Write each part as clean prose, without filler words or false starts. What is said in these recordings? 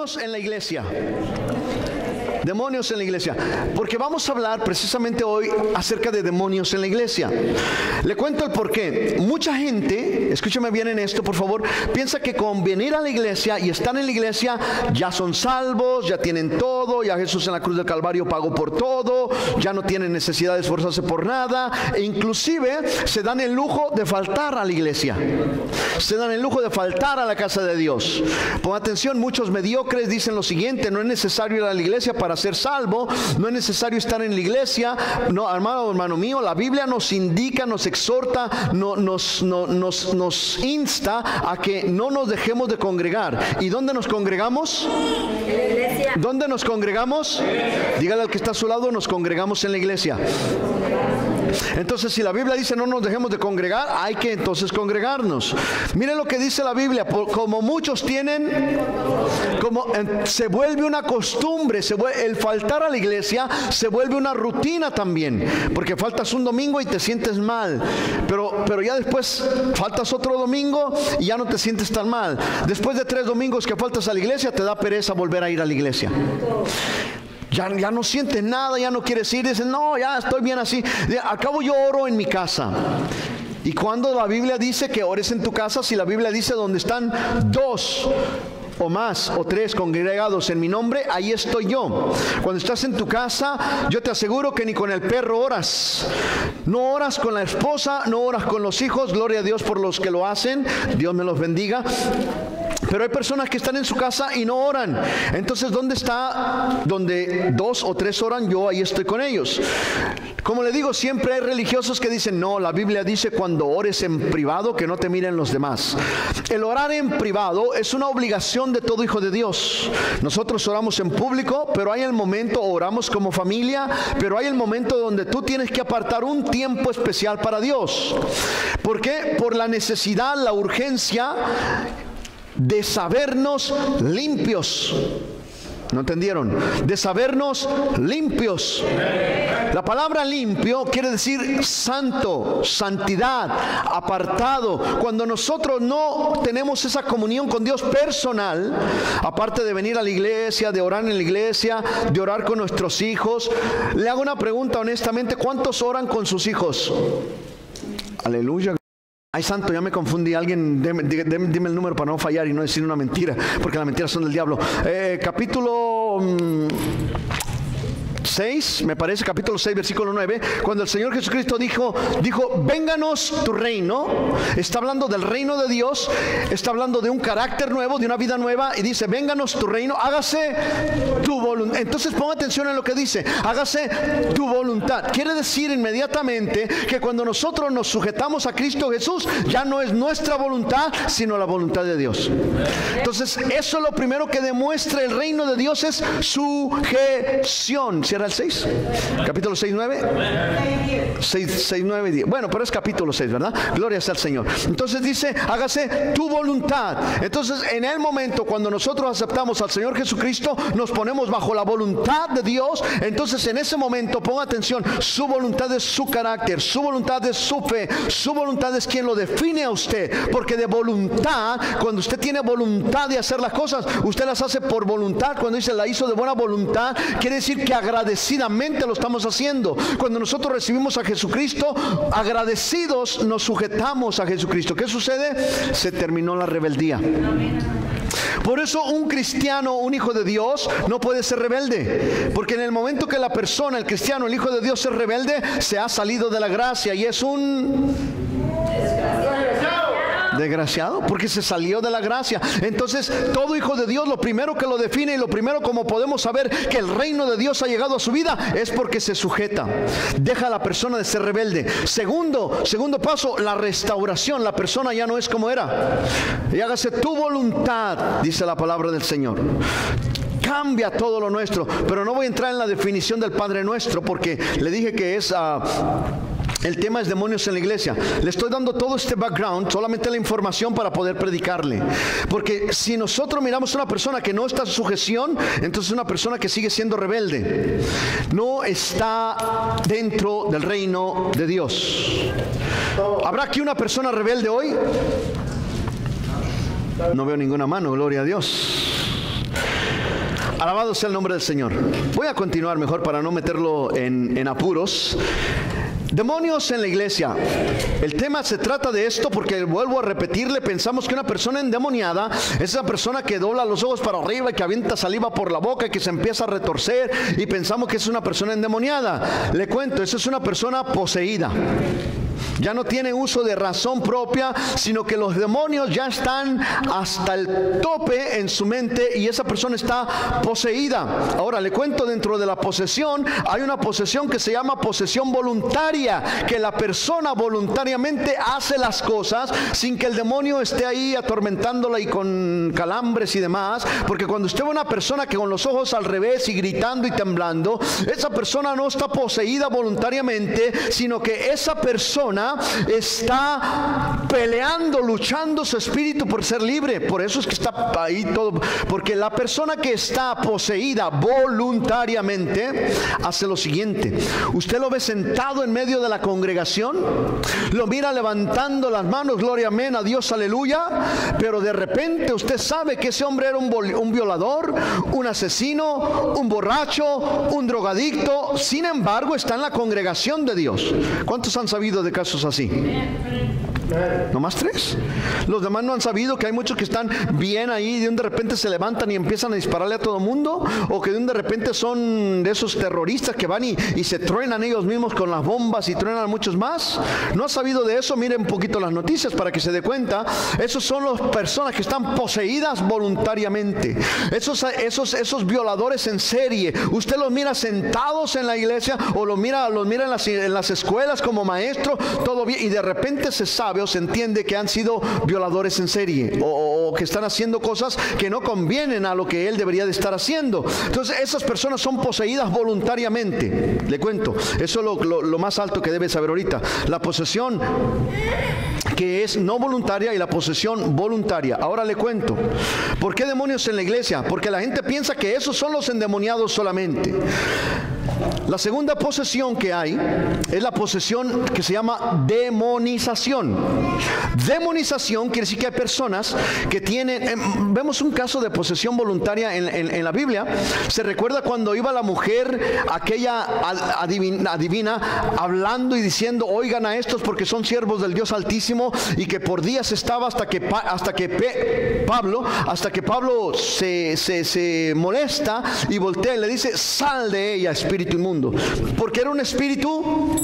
Demonios en la iglesia. Demonios en la iglesia. Porque vamos a hablar precisamente hoy acerca de demonios en la iglesia. Le cuento el porqué. Mucha gente, escúchame bien en esto por favor, piensa que con venir a la iglesia y estar en la iglesia ya son salvos, ya tienen todo, ya Jesús en la cruz del Calvario pagó por todo, ya no tienen necesidad de esforzarse por nada, e inclusive se dan el lujo de faltar a la iglesia. Se dan el lujo de faltar a la casa de Dios. Pon atención, muchos mediocres dicen lo siguiente: no es necesario ir a la iglesia para ser salvo, no es necesario estar en la iglesia. No, hermano mío, la Biblia nos indica, nos exhorta, nos insta a que no nos dejemos de congregar. ¿Y dónde nos congregamos? En la iglesia. ¿Dónde nos congregamos? Dígale al que está a su lado: nos congregamos en la iglesia. Entonces, si la Biblia dice no nos dejemos de congregar, hay que entonces congregarnos. Miren lo que dice la Biblia: como muchos tienen, se vuelve una costumbre, el faltar a la iglesia se vuelve una rutina también, porque faltas un domingo y te sientes mal, pero ya después faltas otro domingo y ya no te sientes tan mal. Después de 3 domingos que faltas a la iglesia, te da pereza volver a ir a la iglesia. Ya no sientes nada, ya no quieres ir, dices, no, ya estoy bien así. Al cabo yo oro en mi casa. ¿Y cuando la Biblia dice que ores en tu casa? Si la Biblia dice donde están 2 o más o 3 congregados en mi nombre, ahí estoy yo. Cuando estás en tu casa, yo te aseguro que ni con el perro oras. No oras con la esposa, no oras con los hijos. Gloria a Dios por los que lo hacen, Dios me los bendiga. Pero hay personas que están en su casa y no oran. Entonces, ¿dónde está? Donde 2 o 3 oran, yo ahí estoy con ellos. Como le digo, siempre hay religiosos que dicen, no, la Biblia dice cuando ores en privado que no te miren los demás. El orar en privado es una obligación de todo hijo de Dios. Nosotros oramos en público, pero hay el momento, oramos como familia, pero hay el momento donde tú tienes que apartar un tiempo especial para Dios. ¿Por qué? Por la necesidad, la urgencia de sabernos limpios. ¿No entendieron? De sabernos limpios. La palabra limpio quiere decir santo, santidad, apartado. Cuando nosotros no tenemos esa comunión con Dios personal, aparte de venir a la iglesia, de orar en la iglesia, de orar con nuestros hijos, le hago una pregunta honestamente: ¿cuántos oran con sus hijos? Aleluya. Ay, santo, ya me confundí. Alguien, dime el número para no fallar y no decir una mentira, porque las mentiras son del diablo. Capítulo 6, me parece, capítulo 6, versículo 9, cuando el Señor Jesucristo dijo, vénganos tu reino. Está hablando del reino de Dios, está hablando de un carácter nuevo, de una vida nueva, y dice, vénganos tu reino, hágase tu voluntad. Entonces ponga atención en lo que dice, hágase tu voluntad. Quiere decir inmediatamente que cuando nosotros nos sujetamos a Cristo Jesús, ya no es nuestra voluntad, sino la voluntad de Dios. Entonces, eso es lo primero que demuestra el reino de Dios, es sujeción. ¿Cierra el 6? Capítulo 6, 9. 6, 9 y 10. Bueno, pero es capítulo 6, ¿verdad? Gloria sea al Señor. Entonces dice, hágase tu voluntad. Entonces, en el momento cuando nosotros aceptamos al Señor Jesucristo, nos ponemos bajo la voluntad de Dios. Entonces, en ese momento, ponga atención, su voluntad es su carácter, su voluntad es su fe, su voluntad es quien lo define a usted. Porque de voluntad, cuando usted tiene voluntad de hacer las cosas, usted las hace por voluntad. Cuando dice la hizo de buena voluntad, quiere decir que agradecidamente lo estamos haciendo. Cuando nosotros recibimos a Jesucristo, agradecidos nos sujetamos a Jesucristo. ¿Qué sucede? Se terminó la rebeldía. Por eso un cristiano, un hijo de Dios, no puede ser rebelde. Porque en el momento que la persona, el cristiano, el hijo de Dios es rebelde, se ha salido de la gracia y es un desgraciado, porque se salió de la gracia. Entonces, todo hijo de Dios, lo primero que lo define y lo primero como podemos saber que el reino de Dios ha llegado a su vida es porque se sujeta, deja a la persona de ser rebelde. Segundo paso, la restauración. La persona ya no es como era. Y hágase tu voluntad, dice la palabra del Señor. Cambia todo lo nuestro. Pero no voy a entrar en la definición del Padre Nuestro, porque le dije que es el tema es demonios en la iglesia. Le estoy dando todo este background, solamente la información para poder predicarle. Porque si nosotros miramos a una persona que no está en sujeción, entonces es una persona que sigue siendo rebelde. No está dentro del reino de Dios. ¿Habrá aquí una persona rebelde hoy? No veo ninguna mano, gloria a Dios. Alabado sea el nombre del Señor. Voy a continuar mejor para no meterlo en apuros. Demonios en la iglesia. El tema se trata de esto porque, vuelvo a repetirle, pensamos que una persona endemoniada es esa persona que dobla los ojos para arriba y que avienta saliva por la boca y que se empieza a retorcer, y pensamos que es una persona endemoniada. Le cuento, esa es una persona poseída. Ya no tiene uso de razón propia, sino que los demonios ya están hasta el tope en su mente y esa persona está poseída. Ahora le cuento, dentro de la posesión hay una posesión que se llama posesión voluntaria, que la persona voluntariamente hace las cosas sin que el demonio esté ahí atormentándola y con calambres y demás. Porque cuando usted ve una persona que con los ojos al revés y gritando y temblando, esa persona no está poseída voluntariamente, sino que esa persona está peleando, luchando su espíritu por ser libre. Por eso es que está ahí todo, porque la persona que está poseída voluntariamente hace lo siguiente: usted lo ve sentado en medio de la congregación, lo mira levantando las manos, gloria, amén, a Dios, aleluya, pero de repente usted sabe que ese hombre era un violador, un asesino, un borracho, un drogadicto. Sin embargo, está en la congregación de Dios. ¿Cuántos han sabido de casos así? ¿No más 3? Los demás no han sabido que hay muchos que están bien ahí y de repente se levantan y empiezan a dispararle a todo mundo, o que de repente son de esos terroristas que van y se truenan ellos mismos con las bombas y truenan a muchos más. ¿No ha sabido de eso? Miren un poquito las noticias para que se dé cuenta. Esos son las personas que están poseídas voluntariamente. Esos violadores en serie, usted los mira sentados en la iglesia o los mira en las escuelas como maestro, todo bien, y de repente se sabe o se entiende que han sido violadores en serie o que están haciendo cosas que no convienen a lo que él debería de estar haciendo. Entonces esas personas son poseídas voluntariamente. Le cuento, eso es lo más alto que debe saber ahorita: la posesión que es no voluntaria y la posesión voluntaria. Ahora le cuento, ¿por qué demonios en la iglesia? Porque la gente piensa que esos son los endemoniados solamente. La segunda posesión que hay es la posesión que se llama demonización. Demonización quiere decir que hay personas que tienen, vemos un caso de posesión voluntaria en la Biblia. Se recuerda cuando iba la mujer aquella adivina hablando y diciendo: oigan a estos porque son siervos del Dios Altísimo, y que por días estaba hasta que Pablo se molesta y voltea y le dice: sal de ella, espíritu inmundo, porque era un espíritu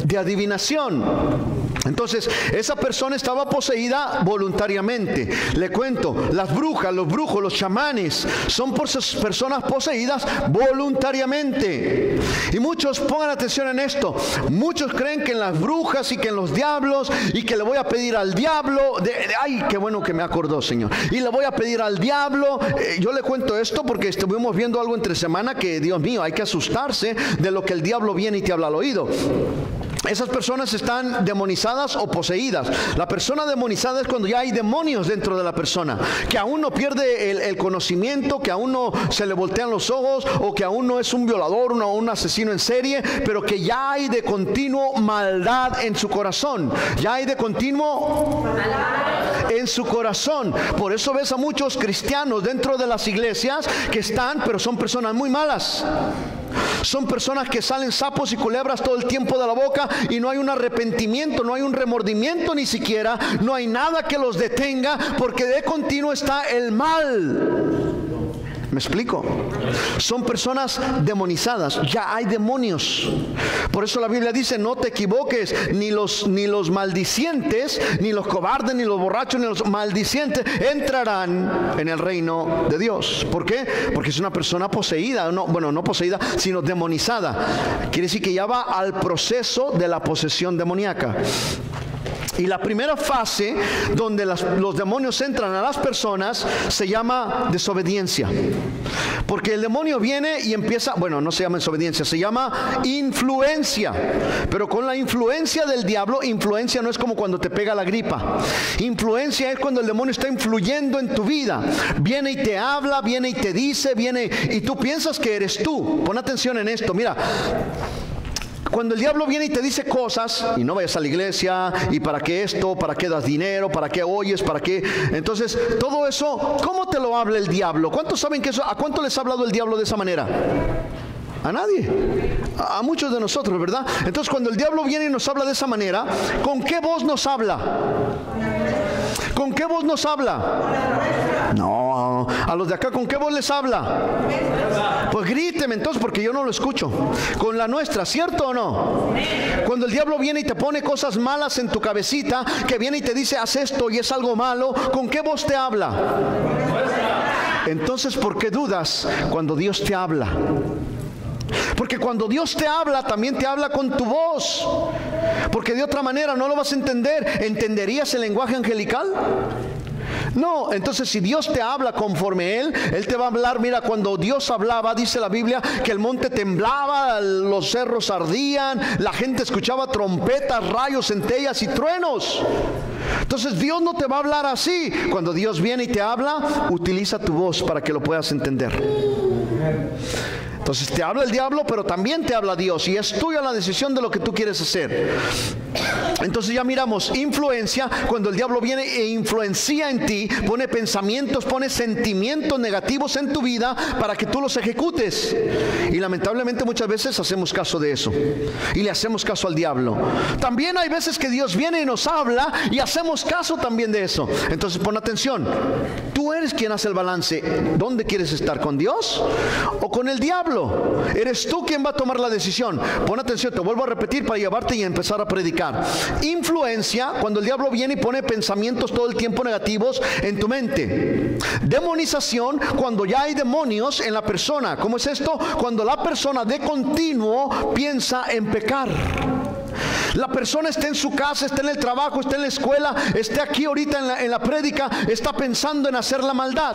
de adivinación. Entonces esa persona estaba poseída voluntariamente. Le cuento, las brujas, los brujos, los chamanes son personas poseídas voluntariamente. Y muchos, pongan atención en esto, muchos creen que en las brujas y que en los diablos, y que le voy a pedir al diablo ay, qué bueno que me acordó, Señor, y le voy a pedir al diablo. Yo le cuento esto porque estuvimos viendo algo entre semana que, Dios mío, hay que asustarse de lo que el diablo viene y te habla al oído. Esas personas están demonizadas o poseídas. La persona demonizada es cuando ya hay demonios dentro de la persona, que aún no pierde el conocimiento, que aún no se le voltean los ojos, o que aún no es un violador o un asesino en serie, pero que ya hay de continuo maldad en su corazón. Ya hay de continuo en su corazón. Por eso ves a muchos cristianos dentro de las iglesias que están, pero son personas muy malas. Son personas que salen sapos y culebras todo el tiempo de la boca, y no hay un arrepentimiento, no hay un remordimiento ni siquiera, no hay nada que los detenga, porque de continuo está el mal. ¿Me explico? Son personas demonizadas, ya hay demonios. Por eso la Biblia dice: no te equivoques, ni los maldicientes, ni los cobardes, ni los borrachos, ni los maldicientes entrarán en el reino de Dios. ¿Por qué? Porque es una persona poseída, no poseída, sino demonizada. Quiere decir que ya va al proceso de la posesión demoníaca. Y la primera fase donde los demonios entran a las personas se llama desobediencia. Porque el demonio viene y empieza, no se llama desobediencia, se llama influencia. Pero con la influencia del diablo, influencia no es como cuando te pega la gripa. Influencia es cuando el demonio está influyendo en tu vida. Viene y te habla, viene y te dice, viene y tú piensas que eres tú. Pon atención en esto, mira. Cuando el diablo viene y te dice cosas, y no vayas a la iglesia, y para qué esto, para qué das dinero, para qué oyes, para qué... Entonces, todo eso, ¿cómo te lo habla el diablo? ¿Cuántos saben que eso, a cuánto les ha hablado el diablo de esa manera? A nadie, a muchos de nosotros, ¿verdad? Entonces, cuando el diablo viene y nos habla de esa manera, ¿con qué voz nos habla? ¿Con qué voz nos habla? No, a los de acá, ¿con qué voz les habla? Pues gríteme entonces, porque yo no lo escucho. Con la nuestra, ¿cierto o no? Cuando el diablo viene y te pone cosas malas en tu cabecita, que viene y te dice, haz esto y es algo malo, ¿con qué voz te habla? Entonces, ¿por qué dudas cuando Dios te habla? Porque cuando Dios te habla, también te habla con tu voz. Porque de otra manera no lo vas a entender. ¿Entenderías el lenguaje angelical? No, entonces si Dios te habla conforme Él te va a hablar. Mira, cuando Dios hablaba, dice la Biblia, que el monte temblaba, los cerros ardían, la gente escuchaba trompetas, rayos, centellas y truenos. Entonces Dios no te va a hablar así. Cuando Dios viene y te habla, utiliza tu voz para que lo puedas entender. Entonces te habla el diablo, pero también te habla Dios, y es tuya la decisión de lo que tú quieres hacer. Entonces ya miramos influencia. Cuando el diablo viene e influencia en ti, pone pensamientos, pone sentimientos negativos en tu vida para que tú los ejecutes. Y lamentablemente muchas veces hacemos caso de eso y le hacemos caso al diablo. También hay veces que Dios viene y nos habla y hacemos caso también de eso. Entonces pon atención. Tú eres quien hace el balance. ¿Dónde quieres estar? ¿Con Dios o con el diablo? Eres tú quien va a tomar la decisión. Pon atención, te vuelvo a repetir para llevarte y empezar a predicar. Influencia, cuando el diablo viene y pone pensamientos todo el tiempo negativos en tu mente. Demonización, cuando ya hay demonios en la persona. ¿Cómo es esto? Cuando la persona de continuo piensa en pecar. La persona está en su casa, está en el trabajo, está en la escuela, está aquí ahorita en la prédica, está pensando en hacer la maldad,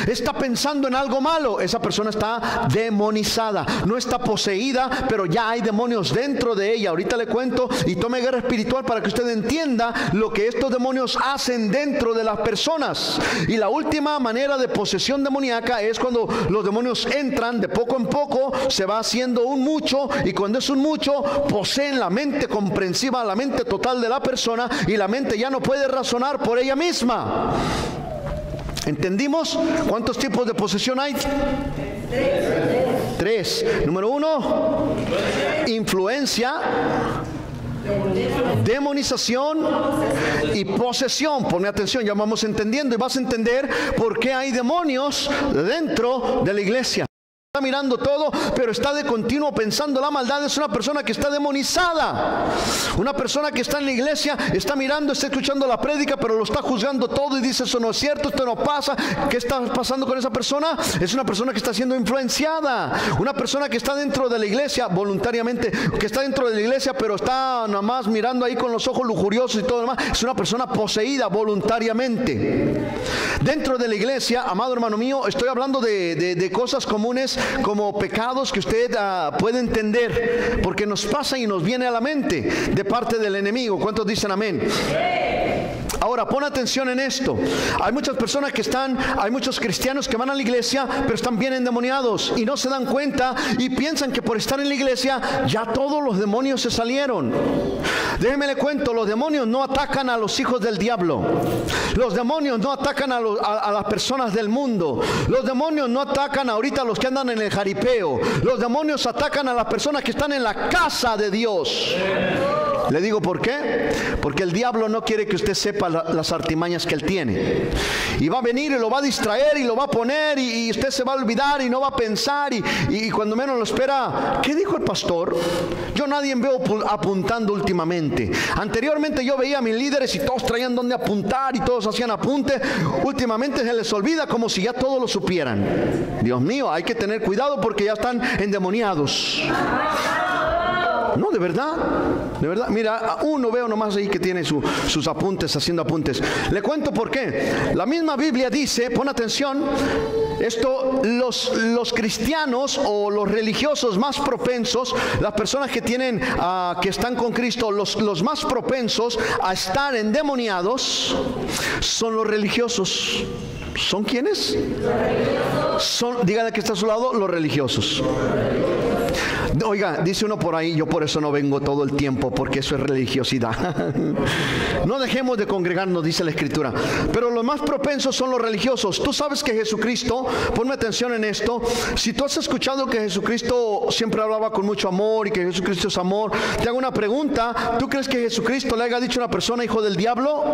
está pensando en algo malo. Esa persona está demonizada, no está poseída, pero ya hay demonios dentro de ella. Ahorita le cuento y tome guerra espiritual para que usted entienda lo que estos demonios hacen dentro de las personas. Y la última manera de posesión demoníaca es cuando los demonios entran de poco en poco, se va haciendo un mucho, y cuando es un mucho, poseen la mente comprensiva, la mente total de la persona, y la mente ya no puede razonar por ella misma. ¿Entendimos cuántos tipos de posesión hay? Tres. Número 1, influencia, demonización y posesión. Ponme atención, ya vamos entendiendo y vas a entender por qué hay demonios dentro de la iglesia. Está mirando todo, pero está de continuo pensando la maldad. Es una persona que está demonizada. Una persona que está en la iglesia, está mirando, está escuchando la prédica, pero lo está juzgando todo y dice, eso no es cierto, esto no pasa. ¿Qué está pasando con esa persona? Es una persona que está siendo influenciada. Una persona que está dentro de la iglesia voluntariamente, que está dentro de la iglesia, pero está nada más mirando ahí con los ojos lujuriosos y todo lo demás. Es una persona poseída voluntariamente. Dentro de la iglesia, amado hermano mío, estoy hablando de cosas comunes, como pecados que usted puede entender, porque nos pasa y nos viene a la mente de parte del enemigo. ¿Cuántos dicen amén? Ahora, pon atención en esto. Hay muchas personas que hay muchos cristianos que van a la iglesia, pero están bien endemoniados y no se dan cuenta y piensan que por estar en la iglesia ya todos los demonios se salieron. Déjeme le cuento, los demonios no atacan a los hijos del diablo. Los demonios no atacan a las personas del mundo. Los demonios no atacan ahorita a los que andan en el jaripeo. Los demonios atacan a las personas que están en la casa de Dios. Le digo por qué. Porque el diablo no quiere que usted sepa las artimañas que él tiene. Y va a venir y lo va a distraer y lo va a poner y usted se va a olvidar y no va a pensar y cuando menos lo espera, ¿qué dijo el pastor? Yo nadie veo apuntando últimamente. Anteriormente yo veía a mis líderes y todos traían donde apuntar y todos hacían apunte. Últimamente se les olvida como si ya todos lo supieran. Dios mío, hay que tener cuidado porque ya están endemoniados. No, de verdad. Mira, uno veo nomás ahí que tiene sus apuntes, haciendo apuntes. Le cuento por qué. La misma Biblia dice, pon atención, esto, los cristianos o los religiosos más propensos, las personas que tienen, que están con Cristo, los más propensos a estar endemoniados son los religiosos. ¿Son quiénes? Dígale que está a su lado, los religiosos. Oiga, dice uno por ahí, yo por eso no vengo todo el tiempo, porque eso es religiosidad. No dejemos de congregarnos, dice la Escritura. Pero los más propensos son los religiosos. Tú sabes que Jesucristo, ponme atención en esto, si tú has escuchado que Jesucristo siempre hablaba con mucho amor y que Jesucristo es amor, te hago una pregunta. ¿Tú crees que Jesucristo le haya dicho a una persona hijo del diablo?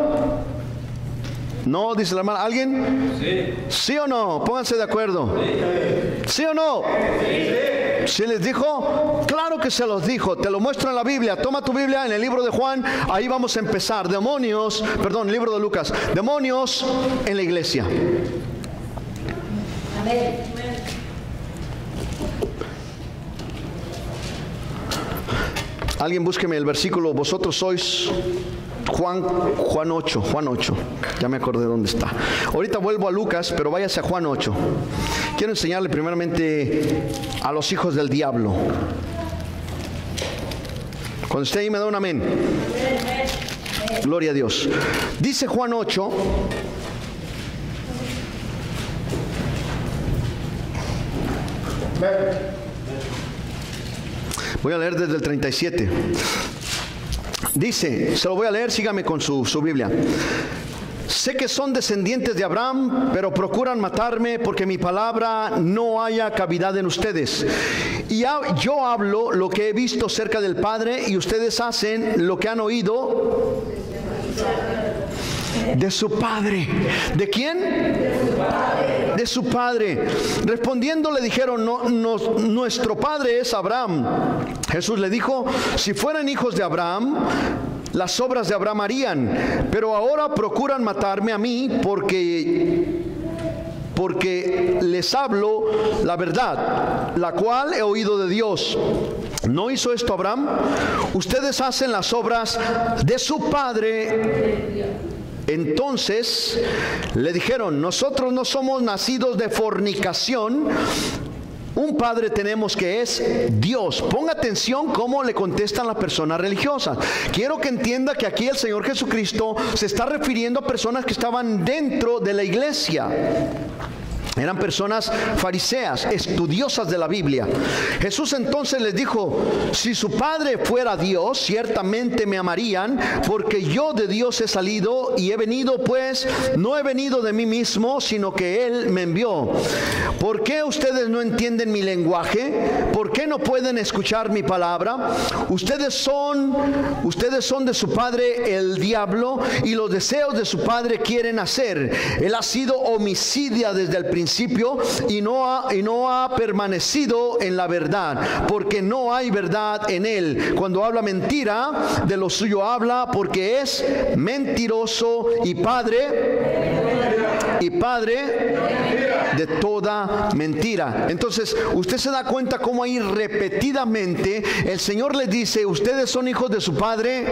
No, dice la hermana. ¿Alguien? Sí. ¿Sí o no? Pónganse de acuerdo. ¿Sí o no? ¿Sí les dijo? Claro que se los dijo. Te lo muestro en la Biblia. Toma tu Biblia en el libro de Juan. Ahí vamos a empezar. Demonios, perdón, el libro de Lucas. Demonios en la iglesia. Amén. Alguien búsqueme el versículo. Vosotros sois... Juan 8, ya me acordé dónde está. Ahorita vuelvo a Lucas, pero váyase a Juan 8. Quiero enseñarle primeramente a los hijos del diablo. Cuando esté ahí me da un amén. Gloria a Dios. Dice Juan 8. Voy a leer desde el 37. Dice, se lo voy a leer, sígame con su Biblia. Sé que son descendientes de Abraham, pero procuran matarme porque mi palabra no haya cavidad en ustedes. Y yo hablo lo que he visto cerca del Padre y ustedes hacen lo que han oído de su padre. ¿De quién? De su padre. Respondiendo le dijeron, nuestro padre es Abraham. Jesús le dijo, si fueran hijos de Abraham, las obras de Abraham harían, pero ahora procuran matarme a mí porque les hablo la verdad, la cual he oído de Dios. ¿No hizo esto Abraham? Ustedes hacen las obras de su padre. Entonces le dijeron, nosotros no somos nacidos de fornicación, un padre tenemos que es Dios. Ponga atención cómo le contestan las personas religiosas. Quiero que entienda que aquí el Señor Jesucristo se está refiriendo a personas que estaban dentro de la iglesia. Eran personas fariseas, estudiosas de la Biblia. Jesús entonces les dijo, si su padre fuera Dios, ciertamente me amarían, porque yo de Dios he salido y he venido, pues no he venido de mí mismo, sino que Él me envió. ¿Por qué ustedes no entienden mi lenguaje? ¿Por qué no pueden escuchar mi palabra? Ustedes son de su padre el diablo, y los deseos de su padre quieren hacer. Él ha sido homicida desde el principio y no ha permanecido en la verdad, porque no hay verdad en él. Cuando habla mentira, de lo suyo habla, porque es mentiroso y padre de toda mentira. Entonces usted se da cuenta cómo ahí repetidamente el Señor les dice, ustedes son hijos de su padre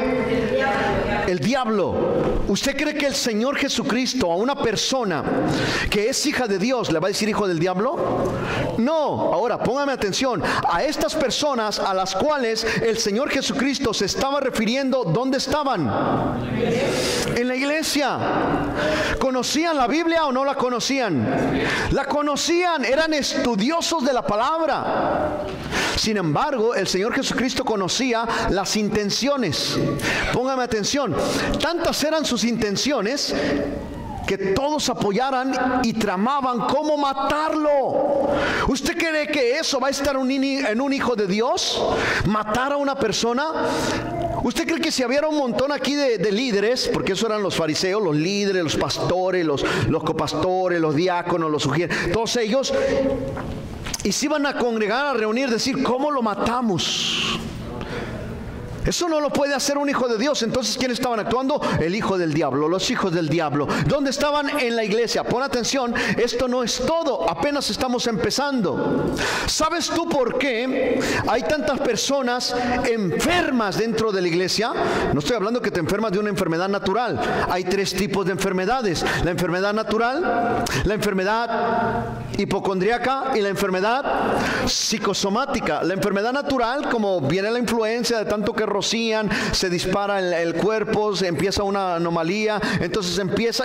el diablo. ¿Usted cree que el Señor Jesucristo a una persona que es hija de Dios le va a decir hijo del diablo? No. Ahora póngame atención, a estas personas a las cuales el Señor Jesucristo se estaba refiriendo, ¿dónde estaban? En la iglesia. ¿Conocían la Biblia o no la conocían? La conocían, eran estudiosos de la palabra. Sin embargo, el Señor Jesucristo conocía las intenciones. Póngame atención, tantas eran sus intenciones que todos apoyaran y tramaban cómo matarlo. ¿Usted cree que eso va a estar en un hijo de Dios? ¿Matar a una persona? ¿Usted cree que si hubiera un montón aquí de líderes, porque eso eran los fariseos, los líderes, los pastores, los copastores, los diáconos, los sugieres, todos ellos, y se iban a congregar, a reunir, decir, ¿cómo lo matamos? Eso no lo puede hacer un hijo de Dios. Entonces, ¿quién estaban actuando? El hijo del diablo, los hijos del diablo. ¿Dónde estaban? En la iglesia. Pon atención, esto no es todo, apenas estamos empezando. ¿Sabes tú por qué hay tantas personas enfermas dentro de la iglesia? No estoy hablando que te enfermas de una enfermedad natural. Hay tres tipos de enfermedades: la enfermedad natural, la enfermedad hipocondríaca y la enfermedad psicosomática. La enfermedad natural, como viene la influencia de tanto que rocían, se dispara el cuerpo, se empieza una anomalía, entonces empieza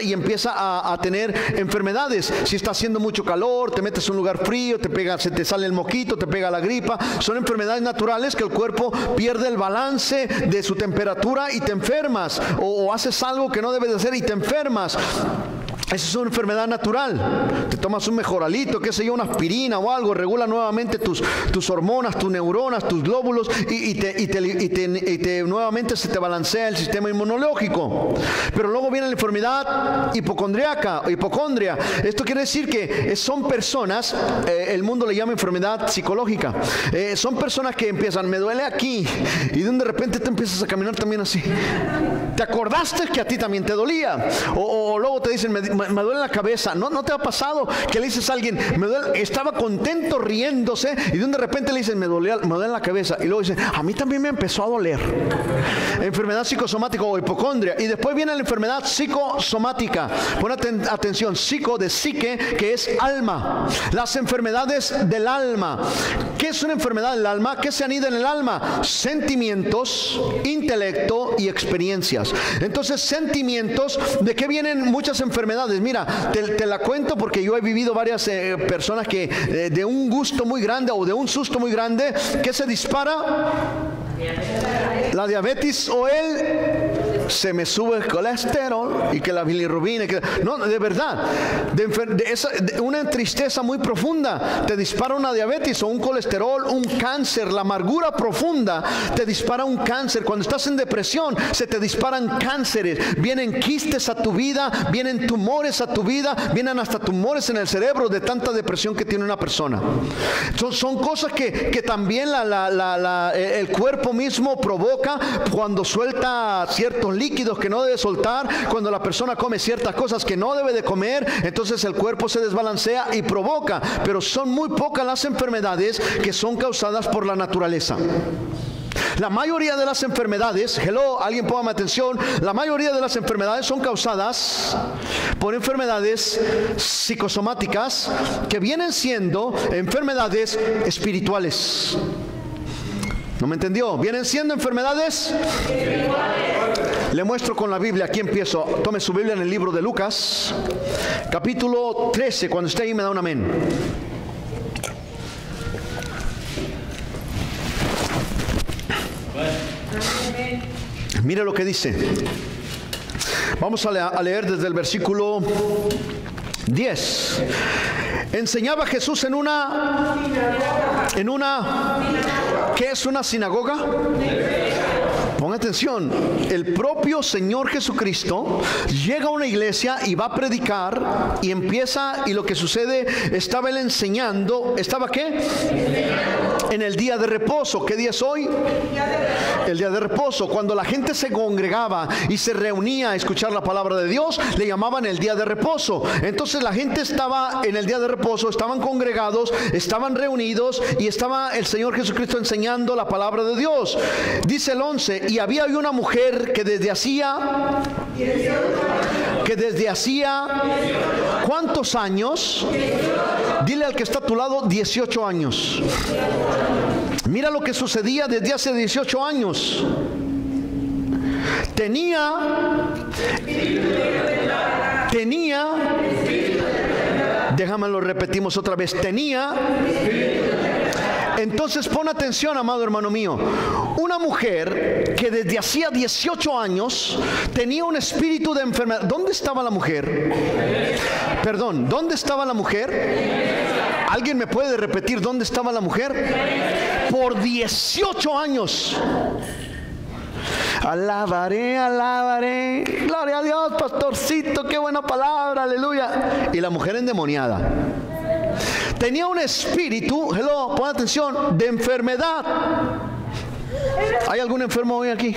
a tener enfermedades. Si está haciendo mucho calor, te metes en un lugar frío, se te sale el moquito, te pega la gripa. Son enfermedades naturales que el cuerpo pierde el balance de su temperatura y te enfermas, o haces algo que no debes de hacer y te enfermas. Esa es una enfermedad natural. Te tomas un mejoralito, qué sé yo, una aspirina o algo, regula nuevamente tus hormonas, tus neuronas, tus glóbulos y nuevamente se te balancea el sistema inmunológico. Pero luego viene la enfermedad hipocondria. Esto quiere decir que son personas, el mundo le llama enfermedad psicológica. Son personas que empiezan, me duele aquí, y de repente te empiezas a caminar también así. ¿Te acordaste que a ti también te dolía? O luego te dicen, me duele la cabeza. ¿No te ha pasado que le dices a alguien, me duele? Estaba contento riéndose y de repente le dicen, me duele la cabeza, y luego dicen, a mí también me empezó a doler. Enfermedad psicosomática o hipocondria. Y después viene la enfermedad psicosomática. Pon atención, psico de psique, que es alma. Las enfermedades del alma. ¿Qué es una enfermedad del alma? ¿Qué se anida en el alma? Sentimientos, intelecto y experiencias. Entonces, sentimientos, ¿de qué vienen muchas enfermedades? Mira, te la cuento porque yo he vivido varias personas que de un gusto muy grande o de un susto muy grande, ¿qué se dispara? La diabetes o se me sube el colesterol y que la bilirrubina, no, de verdad, una tristeza muy profunda te dispara una diabetes o un colesterol, un cáncer, la amargura profunda te dispara un cáncer. Cuando estás en depresión se te disparan cánceres, vienen quistes a tu vida, vienen tumores a tu vida, vienen hasta tumores en el cerebro de tanta depresión que tiene una persona. Son cosas que también el cuerpo mismo provoca cuando suelta ciertos líquidos que no debe soltar, cuando la persona come ciertas cosas que no debe de comer, entonces el cuerpo se desbalancea y provoca. Pero son muy pocas las enfermedades que son causadas por la naturaleza. La mayoría de las enfermedades, alguien póngame atención, la mayoría de las enfermedades son causadas por enfermedades psicosomáticas que vienen siendo enfermedades espirituales. ¿No me entendió? ¿Vienen siendo enfermedades? Le muestro con la Biblia. Aquí empiezo. Tome su Biblia en el libro de Lucas, capítulo 13. Cuando esté ahí me da un amén. Mire lo que dice. Vamos a leer desde el versículo 10. Enseñaba Jesús en una ¿qué es una sinagoga? Ponga atención, el propio Señor Jesucristo llega a una iglesia y va a predicar y empieza, y lo que sucede, estaba él enseñando, ¿estaba qué? En el día de reposo. ¿Qué día es hoy? El día de reposo. Cuando la gente se congregaba y se reunía a escuchar la palabra de Dios, le llamaban el día de reposo. Entonces la gente estaba en el día de reposo, estaban congregados, estaban reunidos y estaba el Señor Jesucristo enseñando la palabra de Dios. Dice el 11, y había una mujer que desde hacía ¿cuántos años? Dile al que está a tu lado, 18 años. Mira lo que sucedía desde hace 18 años. Déjame lo repetimos otra vez. Entonces pon atención, amado hermano mío. Una mujer que desde hacía 18 años tenía un espíritu de enfermedad. ¿Dónde estaba la mujer? Perdón, ¿dónde estaba la mujer? ¿Alguien me puede repetir dónde estaba la mujer? Por 18 años. Alabaré. Gloria a Dios, pastorcito, qué buena palabra, aleluya. Y la mujer endemoniada tenía un espíritu, pon atención, de enfermedad. ¿Hay algún enfermo hoy aquí?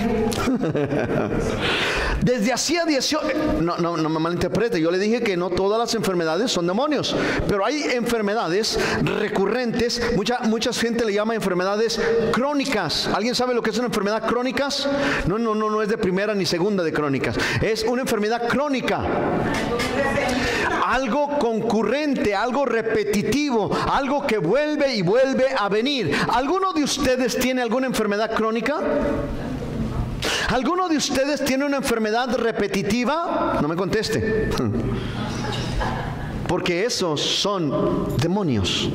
Desde hacía 18... No me malinterprete, yo le dije que no todas las enfermedades son demonios, pero hay enfermedades recurrentes, mucha gente le llama enfermedades crónicas. ¿Alguien sabe lo que es una enfermedad crónica? No es de primera ni segunda de crónicas, es una enfermedad crónica. Algo concurrente, algo repetitivo, algo que vuelve y vuelve a venir. ¿Alguno de ustedes tiene alguna enfermedad crónica? ¿Alguno de ustedes tiene una enfermedad repetitiva? No me conteste. Porque esos son demonios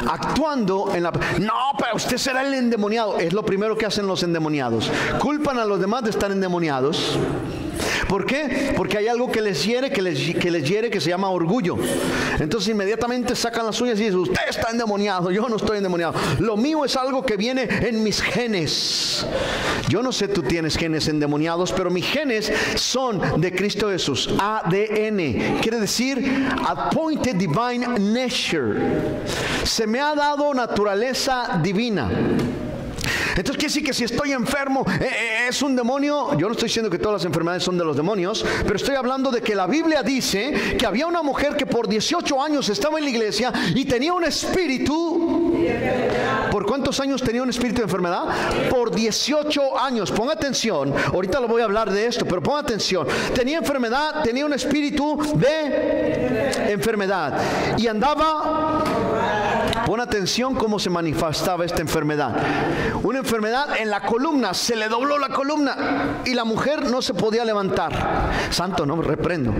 actuando en la... No, pero usted será el endemoniado. Es lo primero que hacen los endemoniados. Culpan a los demás de estar endemoniados. ¿Por qué? Porque hay algo que les hiere, que se llama orgullo. Entonces inmediatamente sacan las uñas y dicen: usted está endemoniado, yo no estoy endemoniado. Lo mío es algo que viene en mis genes. Yo no sé, tú tienes genes endemoniados, pero mis genes son de Cristo Jesús. ADN, quiere decir Appointed Divine Nature. Se me ha dado naturaleza divina. Entonces quiere decir que si estoy enfermo es un demonio. Yo no estoy diciendo que todas las enfermedades son de los demonios, pero estoy hablando de que la Biblia dice que había una mujer que por 18 años estaba en la iglesia y tenía un espíritu. ¿Por cuántos años tenía un espíritu de enfermedad? Por 18 años. Ponga atención, ahorita lo voy a hablar de esto, pero ponga atención. Tenía enfermedad, tenía un espíritu de enfermedad y andaba... Pon atención cómo se manifestaba esta enfermedad. Una enfermedad en la columna, se le dobló la columna y la mujer no se podía levantar. Santo, no, reprendo.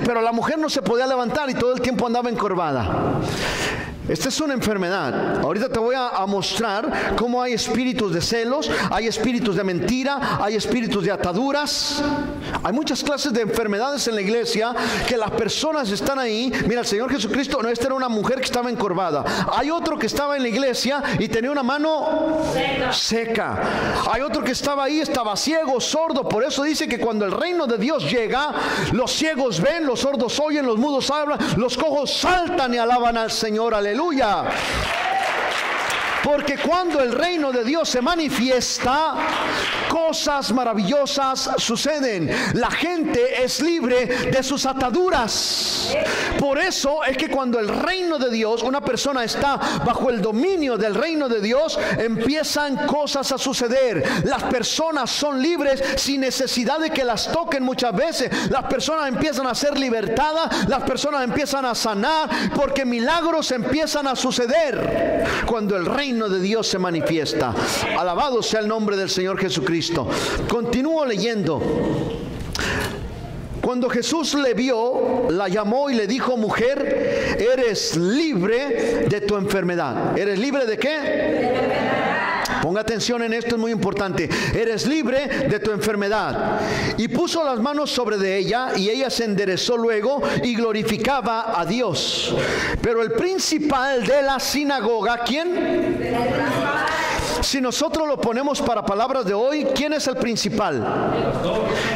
Pero la mujer no se podía levantar y todo el tiempo andaba encorvada. Esta es una enfermedad. Ahorita te voy a mostrar cómo hay espíritus de celos, hay espíritus de mentira, hay espíritus de ataduras. Hay muchas clases de enfermedades en la iglesia que las personas están ahí. Mira, el Señor Jesucristo, no, esta era una mujer que estaba encorvada. Hay otro que estaba en la iglesia y tenía una mano seca. Hay otro que estaba ahí, estaba ciego, sordo. Por eso dice que cuando el reino de Dios llega, los ciegos ven, los sordos oyen, los mudos hablan, los cojos saltan y alaban al Señor. Aleluya. Porque cuando el reino de Dios se manifiesta, cosas maravillosas suceden. La gente es libre de sus ataduras. Por eso es que cuando el reino de Dios, una persona está bajo el dominio del reino de Dios, empiezan cosas a suceder. Las personas son libres sin necesidad de que las toquen muchas veces. Las personas empiezan a ser libertadas, las personas empiezan a sanar, porque milagros empiezan a suceder cuando el reino de Dios se manifiesta. Alabado sea el nombre del Señor Jesucristo. Continúo leyendo. Cuando Jesús le vio, la llamó y le dijo: mujer, eres libre de tu enfermedad. ¿Eres libre de qué? Ponga atención en esto, es muy importante. Eres libre de tu enfermedad. Y puso las manos sobre de ella, y ella se enderezó luego y glorificaba a Dios. Pero el principal de la sinagoga, ¿quién? Si nosotros lo ponemos para palabras de hoy, ¿quién es el principal?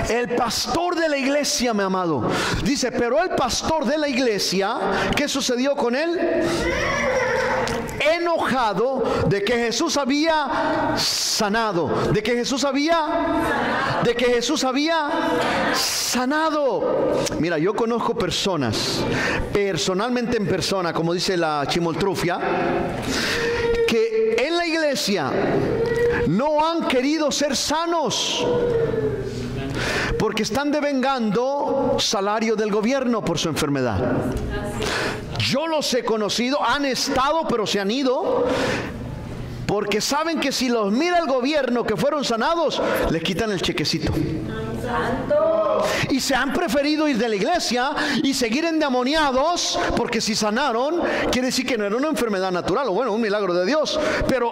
El pastor de la iglesia, mi amado. Dice, pero el pastor de la iglesia, ¿qué sucedió con él? Enojado de que Jesús había sanado, de que Jesús había sanado. Mira, yo conozco personas, personalmente en persona, como dice la chimoltrufia, que en la iglesia no han querido ser sanos porque están devengando salario del gobierno por su enfermedad. Yo los he conocido, han estado, pero se han ido, porque saben que si los mira el gobierno que fueron sanados, les quitan el chequecito. Santo. Y se han preferido ir de la iglesia y seguir endemoniados, porque si sanaron, quiere decir que no era una enfermedad natural, o bueno, un milagro de Dios. Pero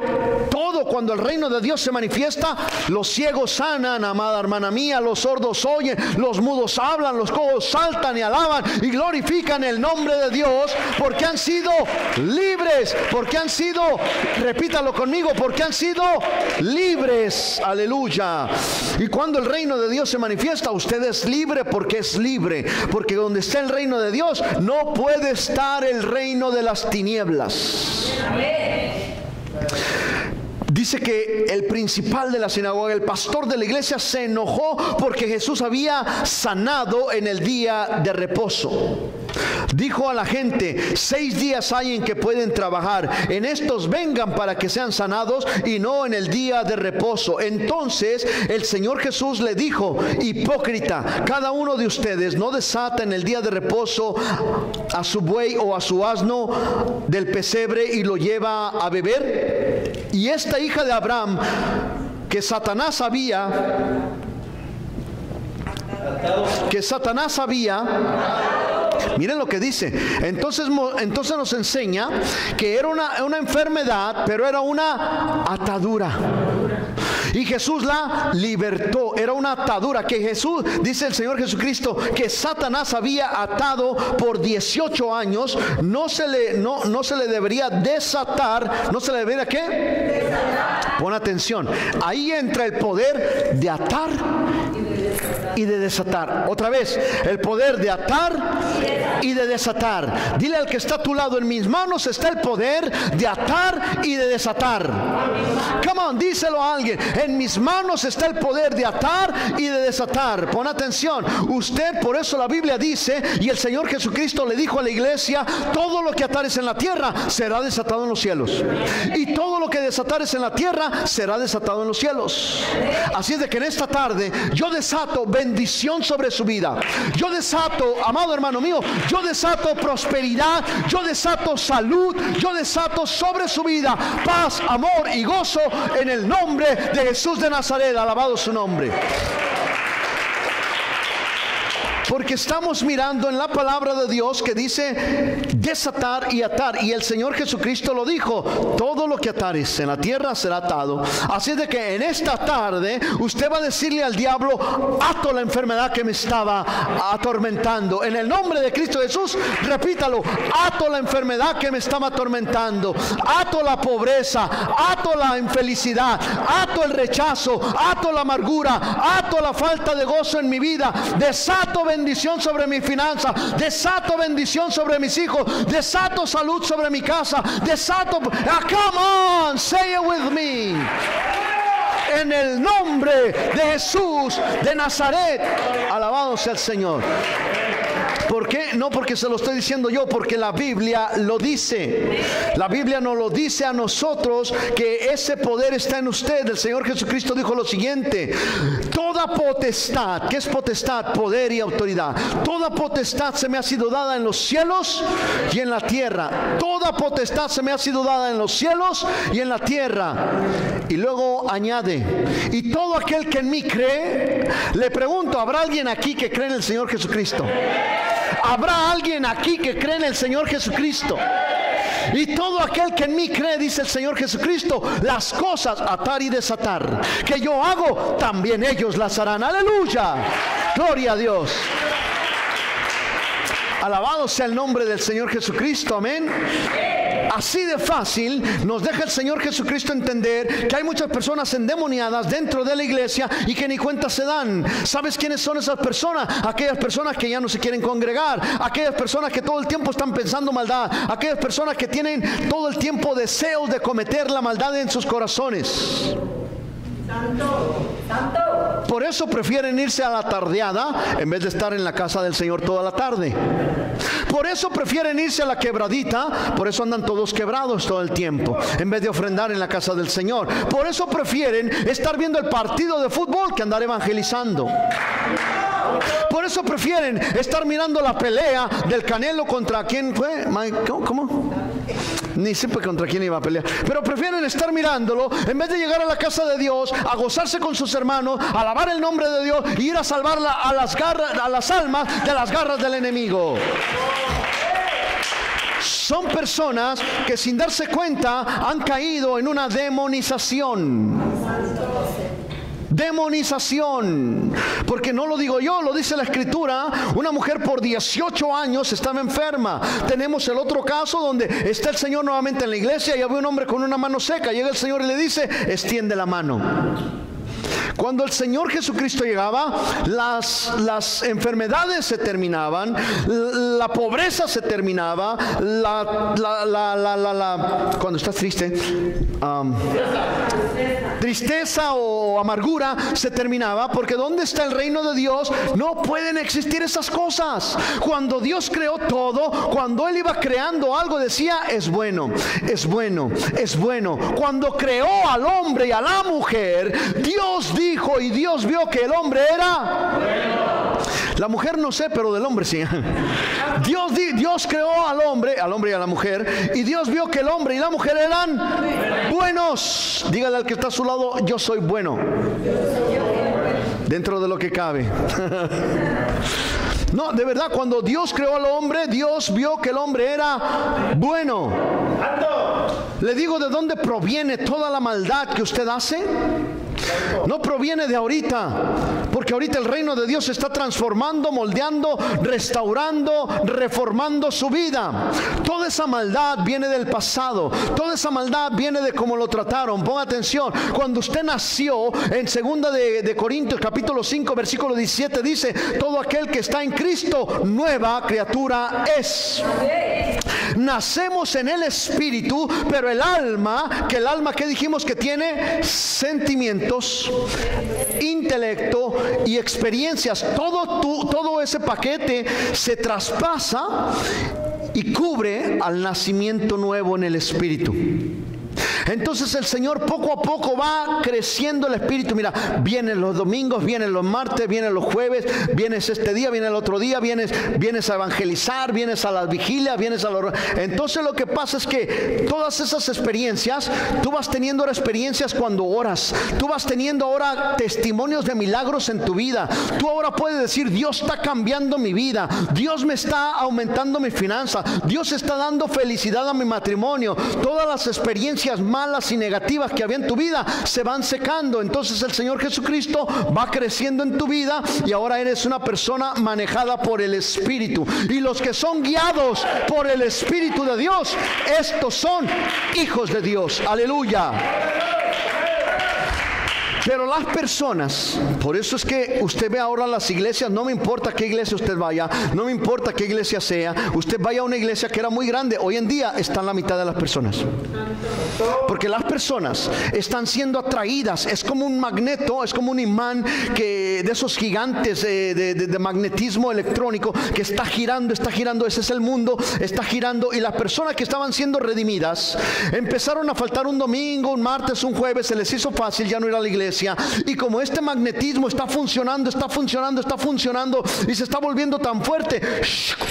todo, cuando el reino de Dios se manifiesta, los ciegos sanan, amada hermana mía, los sordos oyen, los mudos hablan, los cojos saltan y alaban y glorifican el nombre de Dios, porque han sido libres, porque han sido, repítalo conmigo, porque han sido libres. Aleluya. Y cuando el reino de Dios se manifiesta, usted es libre, porque es libre, porque donde está el reino de Dios no puede estar el reino de las tinieblas. Dice que el principal de la sinagoga, el pastor de la iglesia, se enojó porque Jesús había sanado en el día de reposo. Dijo a la gente: 6 días hay en que pueden trabajar, en estos vengan para que sean sanados y no en el día de reposo. Entonces el Señor Jesús le dijo: hipócrita, cada uno de ustedes no desata en el día de reposo a su buey o a su asno del pesebre y lo lleva a beber. Y esta hija de Abraham que Satanás había miren lo que dice. Entonces nos enseña que era una enfermedad, pero era una atadura. Y Jesús la libertó. Era una atadura que Jesús, dice el Señor Jesucristo, que Satanás había atado por 18 años. No se le debería desatar. ¿No se le debería qué? Desatar. Pon atención. Ahí entra el poder de atar y de desatar. Otra vez, el poder de atar y de desatar. Dile al que está a tu lado: en mis manos está el poder de atar y de desatar. Come on, díselo a alguien: en mis manos está el poder de atar y de desatar. Pon atención. Usted, por eso la Biblia dice, y el Señor Jesucristo le dijo a la iglesia: todo lo que atares en la tierra será desatado en los cielos, y todo lo que desatares en la tierra será desatado en los cielos. Así es de que en esta tarde yo desato bendición sobre su vida. Yo desato, amado hermano mío, yo desato prosperidad, yo desato salud, yo desato sobre su vida paz, amor y gozo en el nombre de Jesús de Nazaret. Alabado su nombre. Porque estamos mirando en la palabra de Dios que dice desatar y atar. Y el Señor Jesucristo lo dijo: todo lo que atares en la tierra será atado. Así es de que en esta tarde usted va a decirle al diablo: ato la enfermedad que me estaba atormentando. En el nombre de Cristo Jesús, repítalo: ato la enfermedad que me estaba atormentando. Ato la pobreza, ato la infelicidad, ato el rechazo, ato la amargura, ato la falta de gozo en mi vida. Desato bendición sobre mi finanza, desato bendición sobre mis hijos, desato salud sobre mi casa, desato, come on, say it with me. En el nombre de Jesús de Nazaret. Alabado sea el Señor. ¿Por qué? No porque se lo estoy diciendo yo, porque la Biblia lo dice. La Biblia nos lo dice a nosotros, que ese poder está en usted. El Señor Jesucristo dijo lo siguiente: toda potestad, ¿qué es potestad? Poder y autoridad. Toda potestad se me ha sido dada en los cielos y en la tierra. Toda potestad se me ha sido dada en los cielos y en la tierra. Y luego añade: y todo aquel que en mí cree. Le pregunto: ¿habrá alguien aquí que cree en el Señor Jesucristo? ¿Habrá alguien aquí que cree en el Señor Jesucristo? Y todo aquel que en mí cree, dice el Señor Jesucristo, las cosas atar y desatar que yo hago, también ellos las harán. Aleluya, gloria a Dios. Alabado sea el nombre del Señor Jesucristo, amén. Así de fácil nos deja el Señor Jesucristo entender que hay muchas personas endemoniadas dentro de la iglesia y que ni cuenta se dan. ¿Sabes quiénes son esas personas? Aquellas personas que ya no se quieren congregar, aquellas personas que todo el tiempo están pensando maldad, aquellas personas que tienen todo el tiempo deseos de cometer la maldad en sus corazones. Santo. Por eso prefieren irse a la tardeada en vez de estar en la casa del Señor toda la tarde. Por eso prefieren irse a la quebradita. Por eso andan todos quebrados todo el tiempo, en vez de ofrendar en la casa del Señor. Por eso prefieren estar viendo el partido de fútbol que andar evangelizando. Por eso prefieren estar mirando la pelea del Canelo contra quién fue. ¿Cómo? Ni supe contra quién iba a pelear. Pero prefieren estar mirándolo en vez de llegar a la casa de Dios, a gozarse con sus hermanos, a alabar el nombre de Dios y ir a salvar a las almas de las garras del enemigo. Son personas que sin darse cuenta han caído en una demonización. Demonización, porque no lo digo yo, lo dice la Escritura. Una mujer por 18 años estaba enferma. Tenemos el otro caso donde está el Señor nuevamente en la iglesia y había un hombre con una mano seca. Llega el Señor y le dice: extiende la mano. Cuando el Señor Jesucristo llegaba, las enfermedades se terminaban, la pobreza se terminaba, cuando estás triste, tristeza o amargura se terminaba, porque ¿dónde está el reino de Dios? No pueden existir esas cosas. Cuando Dios creó todo, cuando Él iba creando algo, decía: es bueno, es bueno, es bueno. Cuando creó al hombre y a la mujer, Dios dijo y Dios vio que el hombre era bueno. La mujer no sé, pero del hombre sí. Dios creó al hombre y a la mujer, y Dios vio que el hombre y la mujer eran buenos. Dígale al que está a su lado: yo soy bueno, dentro de lo que cabe. No, de verdad, cuando Dios creó al hombre, Dios vio que el hombre era bueno. Le digo de dónde proviene toda la maldad que usted hace. No proviene de ahorita, porque ahorita el reino de Dios está transformando, moldeando, restaurando, reformando su vida. Toda esa maldad viene del pasado. Toda esa maldad viene de cómo lo trataron. Ponga atención, cuando usted nació, en 2 de Corintios capítulo 5 versículo 17 dice: todo aquel que está en Cristo, nueva criatura es. Nacemos en el espíritu, pero el alma, que dijimos que tiene sentimientos, intelecto y experiencias, todo ese paquete se traspasa y cubre al nacimiento nuevo en el espíritu. Entonces el Señor poco a poco va creciendo el espíritu. Mira, vienen los domingos, vienen los martes, vienen los jueves, vienes este día, viene el otro día, vienes a evangelizar, vienes a las vigilias, vienes a los... Entonces lo que pasa es que todas esas experiencias, tú vas teniendo ahora experiencias cuando oras, tú vas teniendo ahora testimonios de milagros en tu vida. Tú ahora puedes decir: Dios está cambiando mi vida, Dios me está aumentando mi finanza, Dios está dando felicidad a mi matrimonio. Todas las experiencias malas y negativas que había en tu vida se van secando. Entonces el Señor Jesucristo va creciendo en tu vida y ahora eres una persona manejada por el Espíritu. Y los que son guiados por el Espíritu de Dios, estos son hijos de Dios. Aleluya. Pero las personas, por eso es que usted ve ahora las iglesias, no me importa qué iglesia usted vaya, no me importa qué iglesia sea, usted vaya a una iglesia que era muy grande, hoy en día están la mitad de las personas. Porque las personas están siendo atraídas, es como un magneto, es como un imán de esos gigantes de magnetismo electrónico que está girando, ese es el mundo, está girando, y las personas que estaban siendo redimidas empezaron a faltar un domingo, un martes, un jueves, se les hizo fácil ya no ir a la iglesia. Y como este magnetismo está funcionando y se está volviendo tan fuerte,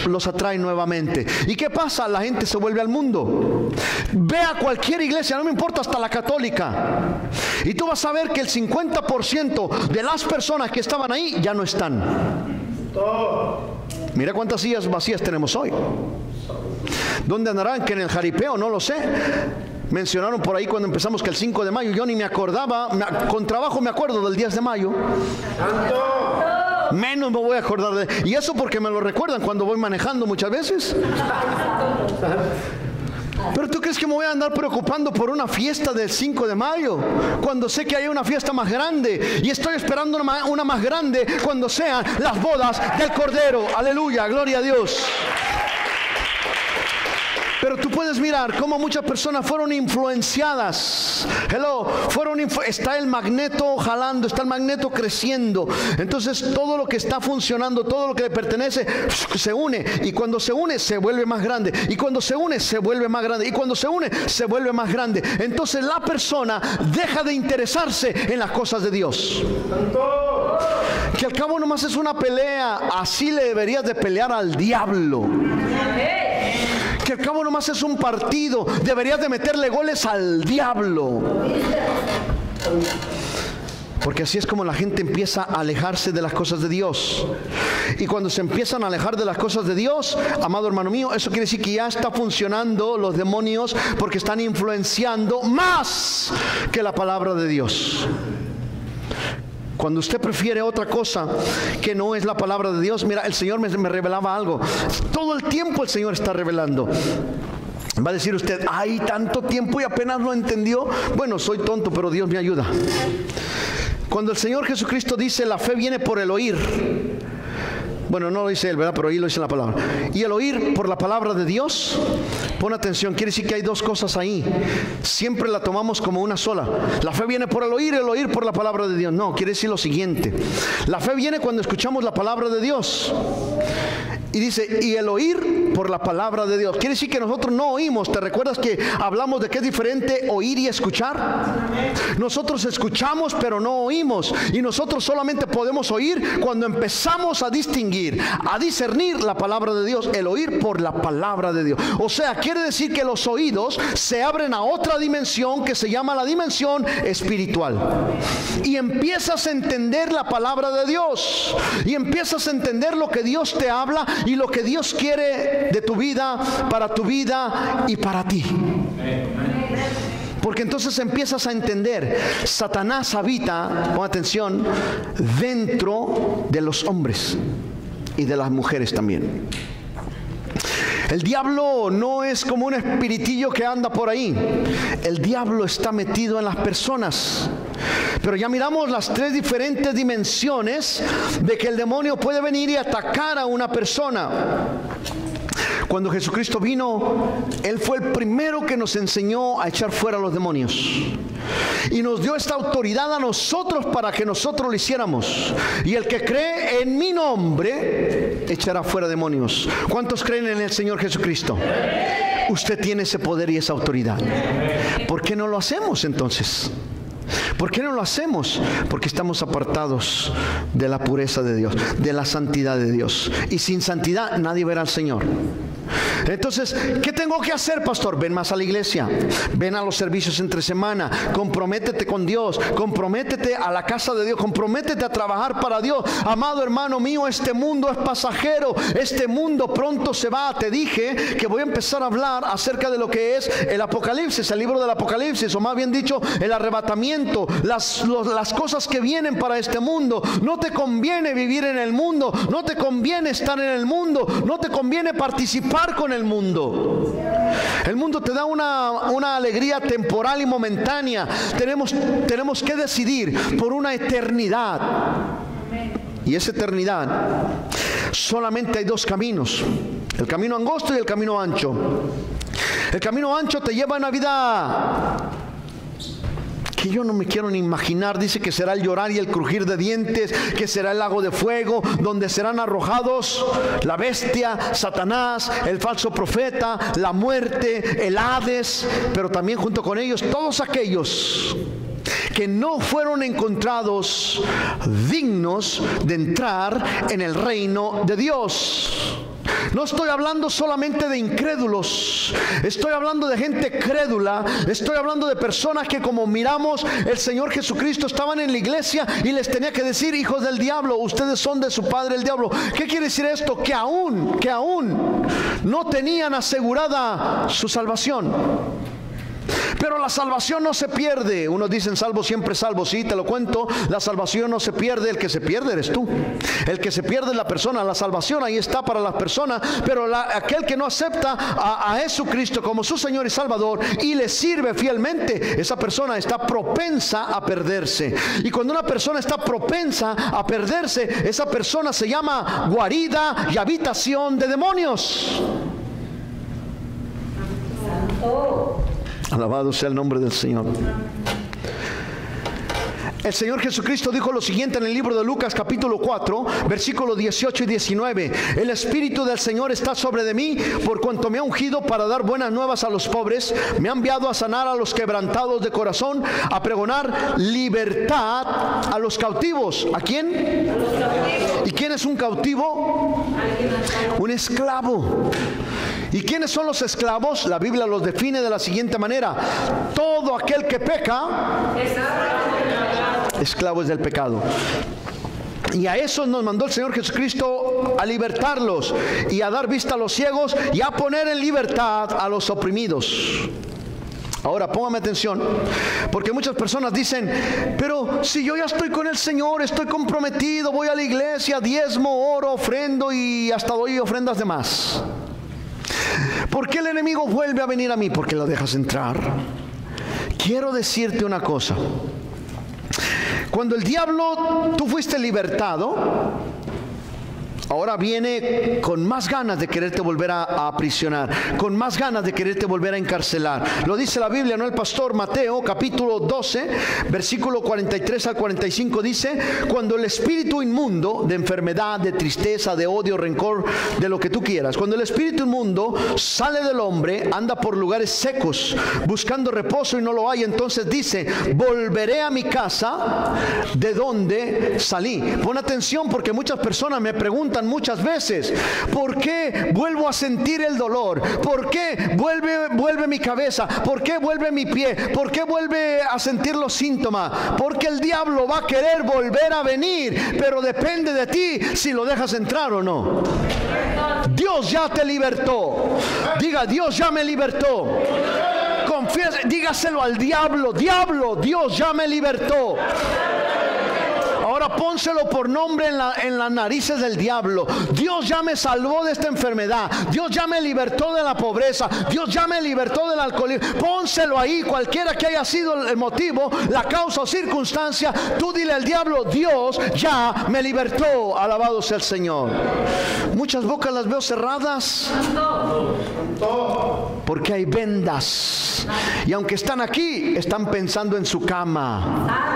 los atrae nuevamente. ¿Y qué pasa? La gente se vuelve al mundo. Ve a cualquier iglesia, no me importa, hasta la católica, y tú vas a ver que el 50% de las personas que estaban ahí ya no están. Mira cuántas sillas vacías tenemos hoy. ¿Dónde andarán? Que en el jaripeo, no lo sé. Mencionaron por ahí cuando empezamos que el 5 de mayo, yo ni me acordaba, con trabajo me acuerdo del 10 de mayo. Menos me voy a acordar de... Y eso porque me lo recuerdan cuando voy manejando muchas veces. Pero tú crees que me voy a andar preocupando por una fiesta del 5 de mayo, cuando sé que hay una fiesta más grande, y estoy esperando una más grande cuando sean las bodas del Cordero. Aleluya, gloria a Dios. Pero tú puedes mirar cómo muchas personas fueron influenciadas. Está el magneto jalando, está el magneto creciendo. Entonces todo lo que está funcionando, todo lo que le pertenece, se une. Y cuando se une, se vuelve más grande. Y cuando se une, se vuelve más grande. Y cuando se une, se vuelve más grande. Entonces la persona deja de interesarse en las cosas de Dios. Que al cabo nomás es una pelea. Así le deberías de pelear al diablo. Que al cabo nomás es un partido, deberías de meterle goles al diablo. Porque así es como la gente empieza a alejarse de las cosas de Dios. Y cuando se empiezan a alejar de las cosas de Dios, amado hermano mío, eso quiere decir que ya está funcionando los demonios, porque están influenciando más que la palabra de Dios. Cuando usted prefiere otra cosa que no es la palabra de Dios, mira, el Señor me revelaba algo. Todo el tiempo el Señor está revelando. Va a decir usted: hay tanto tiempo y apenas lo entendió. Bueno, soy tonto, pero Dios me ayuda. Cuando el Señor Jesucristo dice: la fe viene por el oír. Bueno, no lo dice él, ¿verdad? Pero ahí lo dice la palabra. Y el oír por la palabra de Dios, pon atención, quiere decir que hay dos cosas ahí. Siempre la tomamos como una sola. La fe viene por el oír por la palabra de Dios. No, quiere decir lo siguiente. La fe viene cuando escuchamos la palabra de Dios. Y dice: y el oír por la palabra de Dios. Quiere decir que nosotros no oímos. ¿Te recuerdas que hablamos de que es diferente oír y escuchar? Nosotros escuchamos pero no oímos, y nosotros solamente podemos oír cuando empezamos a distinguir, a discernir la palabra de Dios, el oír por la palabra de Dios. O sea, quiere decir que los oídos se abren a otra dimensión que se llama la dimensión espiritual, y empiezas a entender la palabra de Dios, y empiezas a entender lo que Dios te habla y lo que Dios quiere de tu vida, para tu vida y para ti. Porque entonces empiezas a entender, Satanás habita, con atención, dentro de los hombres y de las mujeres también. El diablo no es como un espiritillo que anda por ahí. El diablo está metido en las personas. Pero ya miramos las tres diferentes dimensiones de que el demonio puede venir y atacar a una persona. Cuando Jesucristo vino, Él fue el primero que nos enseñó a echar fuera a los demonios. Y nos dio esta autoridad a nosotros para que nosotros lo hiciéramos. Y el que cree en mi nombre, echará fuera demonios. ¿Cuántos creen en el Señor Jesucristo? Usted tiene ese poder y esa autoridad. ¿Por qué no lo hacemos entonces? ¿Por qué no lo hacemos? Porque estamos apartados de la pureza de Dios, de la santidad de Dios. Y sin santidad nadie verá al Señor. Entonces, ¿qué tengo que hacer, pastor? Ven más a la iglesia, ven a los servicios entre semana, comprométete con Dios, comprométete a la casa de Dios, comprométete a trabajar para Dios. Amado hermano mío, este mundo es pasajero, este mundo pronto se va. Te dije que voy a empezar a hablar acerca de lo que es el Apocalipsis, el libro del Apocalipsis, o más bien dicho, el arrebatamiento, las cosas que vienen para este mundo. No te conviene vivir en el mundo, no te conviene estar en el mundo, no te conviene participar con el mundo. El mundo te da una alegría temporal y momentánea. Tenemos que decidir por una eternidad. Y esa eternidad, solamente hay dos caminos: el camino angosto y el camino ancho. El camino ancho te lleva a una vida que yo no me quiero ni imaginar. Dice que será el llorar y el crujir de dientes, que será el lago de fuego, donde serán arrojados la bestia, Satanás, el falso profeta, la muerte, el Hades, pero también junto con ellos todos aquellos que no fueron encontrados dignos de entrar en el reino de Dios. No estoy hablando solamente de incrédulos, estoy hablando de gente crédula, estoy hablando de personas que, como miramos, el Señor Jesucristo estaban en la iglesia y les tenía que decir: hijos del diablo, ustedes son de su padre el diablo. ¿Qué quiere decir esto? Que aún no tenían asegurada su salvación. Pero la salvación no se pierde. Unos dicen: salvo siempre salvo. Sí, te lo cuento, la salvación no se pierde. El que se pierde eres tú. El que se pierde es la persona. La salvación ahí está para las personas, pero aquel que no acepta a Jesucristo como su Señor y Salvador y le sirve fielmente, esa persona está propensa a perderse. Y cuando una persona está propensa a perderse, esa persona se llama guarida y habitación de demonios. Alabado sea el nombre del Señor. El Señor Jesucristo dijo lo siguiente en el libro de Lucas capítulo 4, versículos 18 y 19. El Espíritu del Señor está sobre de mí, por cuanto me ha ungido para dar buenas nuevas a los pobres. Me ha enviado a sanar a los quebrantados de corazón, a pregonar libertad a los cautivos. ¿A quién? A los cautivos. ¿Y quién es un cautivo? Un esclavo. ¿Y quiénes son los esclavos? La Biblia los define de la siguiente manera: todo aquel que peca, esclavo es del pecado. Y a esos nos mandó el Señor Jesucristo a libertarlos y a dar vista a los ciegos y a poner en libertad a los oprimidos. Ahora póngame atención, porque muchas personas dicen: pero si yo ya estoy con el Señor, estoy comprometido, voy a la iglesia, diezmo, oro, ofrendo y hasta doy ofrendas de más, ¿por qué el enemigo vuelve a venir a mí? Porque lo dejas entrar. Quiero decirte una cosa: cuando el diablo, tú fuiste libertado, ahora viene con más ganas de quererte volver a aprisionar, con más ganas de quererte volver a encarcelar. Lo dice la Biblia, ¿no? El pastor Mateo, capítulo 12, versículo 43 al 45 dice: cuando el espíritu inmundo de enfermedad, de tristeza, de odio, rencor, de lo que tú quieras, cuando el espíritu inmundo sale del hombre, anda por lugares secos, buscando reposo y no lo hay, entonces dice: volveré a mi casa de donde salí. Pon atención, porque muchas personas me preguntan muchas veces: ¿por qué vuelvo a sentir el dolor? ¿Por qué vuelve mi cabeza? ¿Por qué vuelve mi pie? ¿Por qué vuelve a sentir los síntomas? Porque el diablo va a querer volver a venir, pero depende de ti si lo dejas entrar o no. Dios ya te libertó. Diga: Dios ya me libertó. Confiese, dígaselo al diablo: diablo, Dios ya me libertó. Ahora pónselo por nombre en las narices del diablo: Dios ya me salvó de esta enfermedad, Dios ya me libertó de la pobreza, Dios ya me libertó del alcoholismo. Pónselo ahí, cualquiera que haya sido el motivo, la causa o circunstancia. Tú dile al diablo: Dios ya me libertó. Alabado sea el Señor. Muchas bocas las veo cerradas porque hay vendas, y aunque están aquí, están pensando en su cama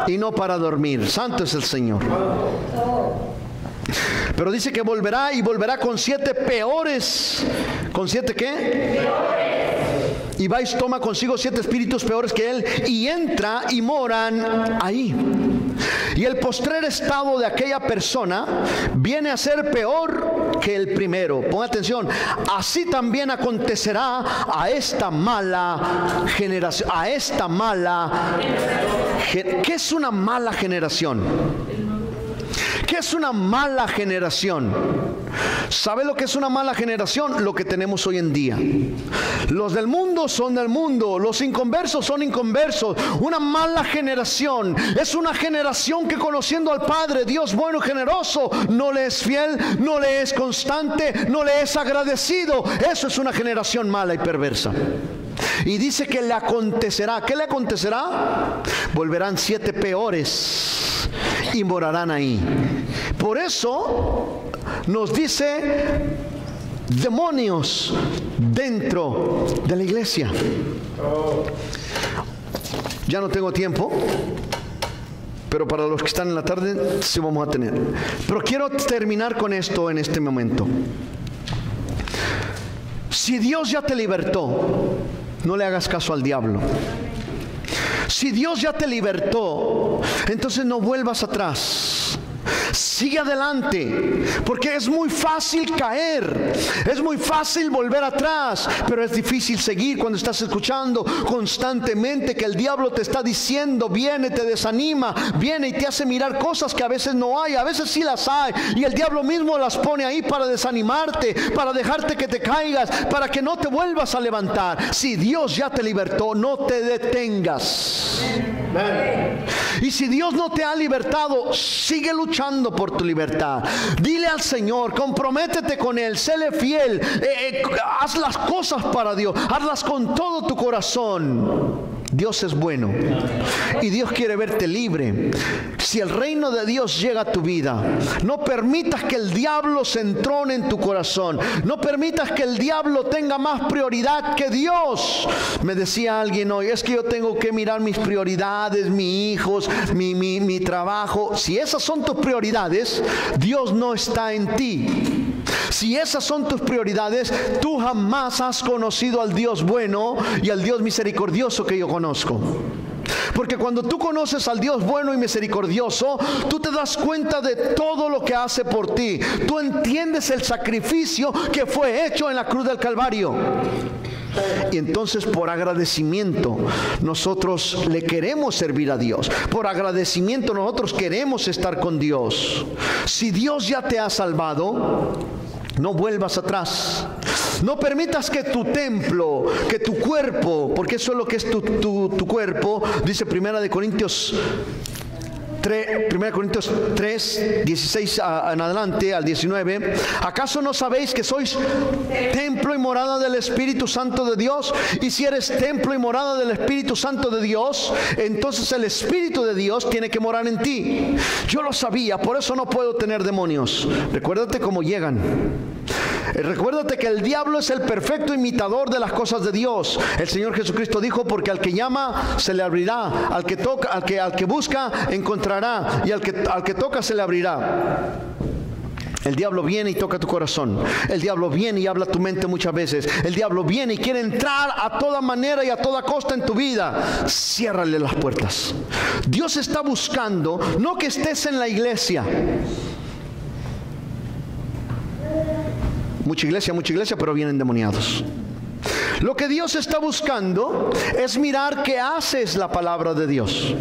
y no para dormir. Santo es el Señor. Pero dice que volverá, y volverá con 7 peores. ¿Con 7 qué? Peores. Y va y toma consigo 7 espíritus peores que él, y entra y moran ahí. Y el postrer estado de aquella persona viene a ser peor que el primero. Pon atención: así también acontecerá a esta mala generación. A esta mala. ¿Qué es una mala generación? ¿Qué es una mala generación? ¿Sabe lo que es una mala generación? Lo que tenemos hoy en día. Los del mundo son del mundo, los inconversos son inconversos. Una mala generación es una generación que, conociendo al Padre, Dios bueno y generoso, no le es fiel, no le es constante, no le es agradecido. Eso es una generación mala y perversa. Y dice que le acontecerá. ¿Qué le acontecerá? Volverán 7 peores y morarán ahí. Por eso nos dice: demonios dentro de la iglesia. Ya no tengo tiempo, pero para los que están en la tarde sí vamos a tener. Pero quiero terminar con esto en este momento. Si Dios ya te libertó, no le hagas caso al diablo. Si Dios ya te libertó, entonces no vuelvas atrás. Sigue adelante, porque es muy fácil caer, es muy fácil volver atrás, pero es difícil seguir cuando estás escuchando constantemente que el diablo te está diciendo, viene, te desanima, viene y te hace mirar cosas que a veces no hay, a veces sí las hay, y el diablo mismo las pone ahí para desanimarte, para dejarte que te caigas, para que no te vuelvas a levantar. Si Dios ya te libertó, no te detengas. Y si Dios no te ha libertado, sigue luchando por tu libertad. Dile al Señor, comprométete con Él, séle fiel, haz las cosas para Dios, hazlas con todo tu corazón. Dios es bueno y Dios quiere verte libre. Si el reino de Dios llega a tu vida, no permitas que el diablo se entrone en tu corazón. No permitas que el diablo tenga más prioridad que Dios. Me decía alguien hoy: es que yo tengo que mirar mis prioridades, mis hijos, mi trabajo. Si esas son tus prioridades, Dios no está en ti. Si esas son tus prioridades, tú jamás has conocido al Dios bueno y al Dios misericordioso que yo conozco. Porque cuando tú conoces al Dios bueno y misericordioso, tú te das cuenta de todo lo que hace por ti. Tú entiendes el sacrificio que fue hecho en la cruz del Calvario. Y entonces, por agradecimiento, nosotros le queremos servir a Dios. Por agradecimiento, nosotros queremos estar con Dios. Si Dios ya te ha salvado, no vuelvas atrás. No permitas que tu templo, que tu cuerpo, porque eso es lo que es tu cuerpo, dice 1 Corintios 1 Corintios 3, 16 en adelante al 19. ¿Acaso no sabéis que sois templo y morada del Espíritu Santo de Dios? Y si eres templo y morada del Espíritu Santo de Dios, entonces el Espíritu de Dios tiene que morar en ti. Yo lo sabía, por eso no puedo tener demonios. Recuérdate cómo llegan. Recuérdate que el diablo es el perfecto imitador de las cosas de Dios. El Señor Jesucristo dijo: porque al que llama se le abrirá, al que toca, al que busca encontrará, y al que toca se le abrirá. El diablo viene y toca tu corazón. El diablo viene y habla a tu mente muchas veces. El diablo viene y quiere entrar a toda manera y a toda costa en tu vida. Ciérrale las puertas. Dios está buscando no que estés en la iglesia. Mucha iglesia, pero vienen endemoniados. Lo que Dios está buscando es mirar que haces la palabra de Dios.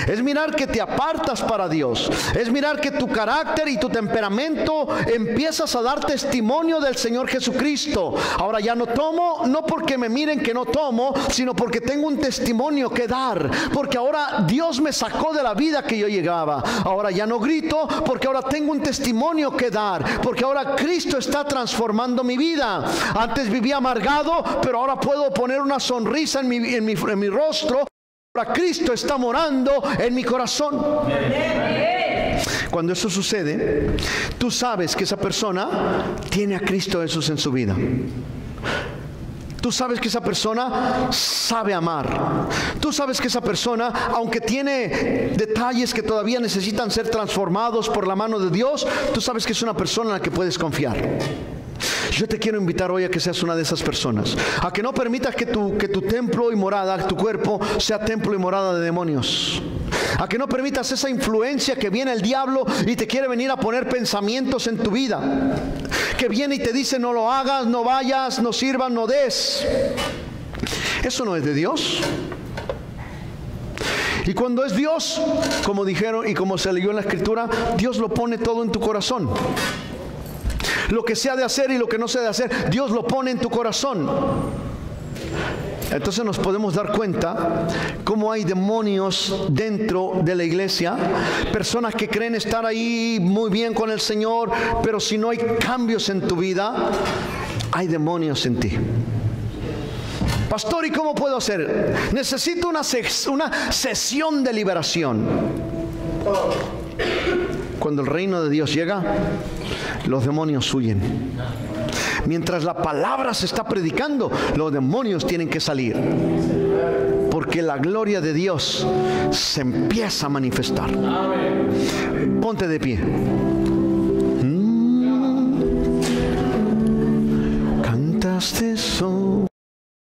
Es mirar que te apartas para Dios. Es mirar que tu carácter y tu temperamento empiezas a dar testimonio del Señor Jesucristo. Ahora ya no tomo, no porque me miren que no tomo, sino porque tengo un testimonio que dar. Porque ahora Dios me sacó de la vida que yo llegaba. Ahora ya no grito, porque ahora tengo un testimonio que dar. Porque ahora Cristo está transformando mi vida. Antes vivía amargado, pero ahora puedo poner una sonrisa en mi rostro. Ahora Cristo está morando en mi corazón. Cuando eso sucede, tú sabes que esa persona tiene a Cristo Jesús en su vida. Tú sabes que esa persona sabe amar. Tú sabes que esa persona, aunque tiene detalles que todavía necesitan ser transformados por la mano de Dios, tú sabes que es una persona en la que puedes confiar. Yo te quiero invitar hoy a que seas una de esas personas, a que no permitas que tu templo y morada, tu cuerpo, sea templo y morada de demonios. A que no permitas esa influencia que viene el diablo y te quiere venir a poner pensamientos en tu vida, que viene y te dice: no lo hagas, no vayas, no sirvas, no des. Eso no es de Dios. Y cuando es Dios, como dijeron y como se leyó en la Escritura, Dios lo pone todo en tu corazón. Lo que se ha de hacer y lo que no se ha de hacer, Dios lo pone en tu corazón. Entonces nos podemos dar cuenta cómo hay demonios dentro de la iglesia. Personas que creen estar ahí muy bien con el Señor, pero si no hay cambios en tu vida, hay demonios en ti. Pastor, ¿y cómo puedo hacer? Necesito una sesión de liberación. Cuando el reino de Dios llega, los demonios huyen. Mientras la palabra se está predicando, los demonios tienen que salir. Porque la gloria de Dios se empieza a manifestar. Ponte de pie.